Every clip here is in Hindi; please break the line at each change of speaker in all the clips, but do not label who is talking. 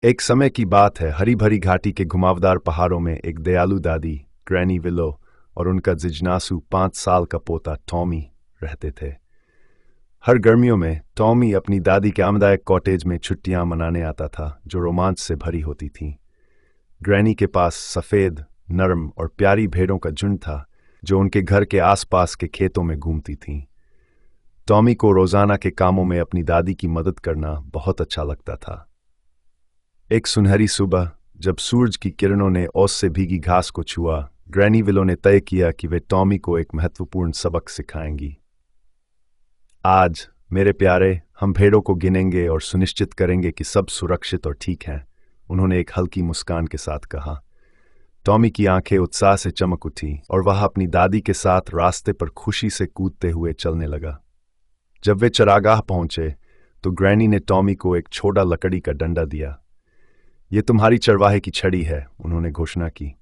एक समय की बात है, हरी भरी घाटी के घुमावदार पहाड़ों में एक दयालु दादी ग्रैनी विलो और उनका जिज्ञासु 5 साल का पोता टॉमी रहते थे। हर गर्मियों में टॉमी अपनी दादी के आरामदायक कॉटेज में छुट्टियां मनाने आता था, जो रोमांच से भरी होती थीं। ग्रैनी के पास सफ़ेद, नरम और प्यारी भेड़ों का झुंड था, जो उनके घर के आसपास के खेतों में घूमती थीं। टॉमी को रोज़ाना के कामों में अपनी दादी की मदद करना बहुत अच्छा लगता था। एक सुनहरी सुबह, जब सूरज की किरणों ने ओस से भीगी घास को छुआ, ग्रैनी विलो ने तय किया कि वे टॉमी को एक महत्वपूर्ण सबक सिखाएंगी। आज मेरे प्यारे, हम भेड़ों को गिनेंगे और सुनिश्चित करेंगे कि सब सुरक्षित और ठीक हैं, उन्होंने एक हल्की मुस्कान के साथ कहा। टॉमी की आंखें उत्साह से चमक उठी और वह अपनी दादी के साथ रास्ते पर खुशी से कूदते हुए चलने लगा। जब वे चरागाह पहुंचे तो ग्रैनी ने टॉमी को एक छोटा लकड़ी का डंडा दिया। ये तुम्हारी चरवाहे की छड़ी है, उन्होंने घोषणा की।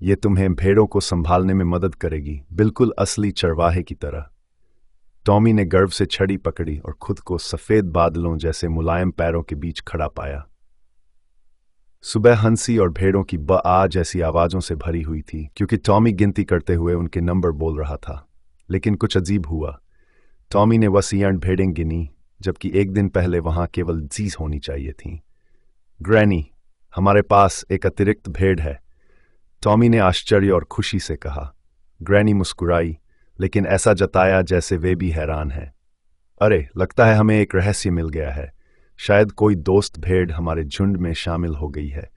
ये तुम्हें भेड़ों को संभालने में मदद करेगी, बिल्कुल असली चरवाहे की तरह। टॉमी ने गर्व से छड़ी पकड़ी और खुद को सफेद बादलों जैसे मुलायम पैरों के बीच खड़ा पाया। सुबह हंसी और भेड़ों की बा जैसी आवाजों से भरी हुई थी, क्योंकि टॉमी गिनती करते हुए उनके नंबर बोल रहा था। लेकिन कुछ अजीब हुआ। टॉमी ने 20 भेड़ें गिनी, जबकि एक दिन पहले वहां केवल 20 होनी चाहिए थीं। ग्रैनी, हमारे पास एक अतिरिक्त भेड़ है, टॉमी ने आश्चर्य और खुशी से कहा। ग्रैनी मुस्कुराई, लेकिन ऐसा जताया जैसे वे भी हैरान हैं। अरे, लगता है हमें एक रहस्य मिल गया है। शायद कोई दोस्त भेड़ हमारे झुंड में शामिल हो गई है।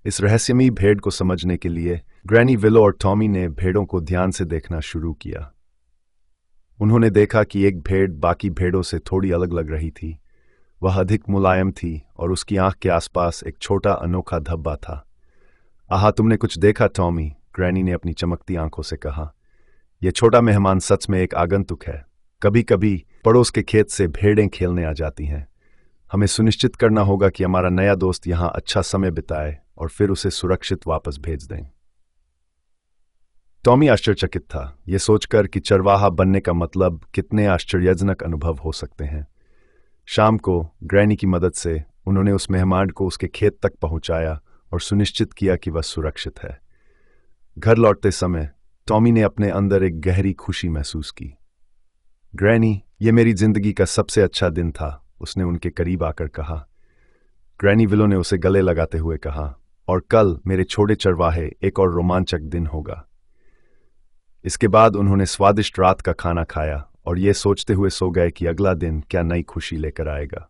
इस रहस्यमयी भेड़ को समझने के लिए ग्रैनी विलो और टॉमी ने भेड़ों को ध्यान से देखना शुरू किया। उन्होंने देखा कि एक भेड़ बाकी भेड़ों से थोड़ी अलग लग रही थी। वह अधिक मुलायम थी और उसकी आंख के आसपास एक छोटा अनोखा धब्बा था। आहा, तुमने कुछ देखा टॉमी, ग्रैनी ने अपनी चमकती आंखों से कहा। यह छोटा मेहमान सच में एक आगंतुक है। कभी कभी पड़ोस के खेत से भेड़ें खेलने आ जाती हैं। हमें सुनिश्चित करना होगा कि हमारा नया दोस्त यहाँ अच्छा समय बिताए और फिर उसे सुरक्षित वापस भेज दें। टॉमी आश्चर्यचकित था, यह सोचकर कि चरवाहा बनने का मतलब कितने आश्चर्यजनक अनुभव हो सकते हैं। शाम को ग्रैनी की मदद से उन्होंने उस मेहमान को उसके खेत तक पहुंचाया और सुनिश्चित किया कि वह सुरक्षित है। घर लौटते समय टॉमी ने अपने अंदर एक गहरी खुशी महसूस की। ग्रैनी, ये मेरी जिंदगी का सबसे अच्छा दिन था, उसने उनके करीब आकर कहा। ग्रैनी विलो ने उसे गले लगाते हुए कहा, और कल मेरे छोटे चरवाहे एक और रोमांचक दिन होगा। इसके बाद उन्होंने स्वादिष्ट रात का खाना खाया और ये सोचते हुए सो गए कि अगला दिन क्या नई खुशी लेकर आएगा।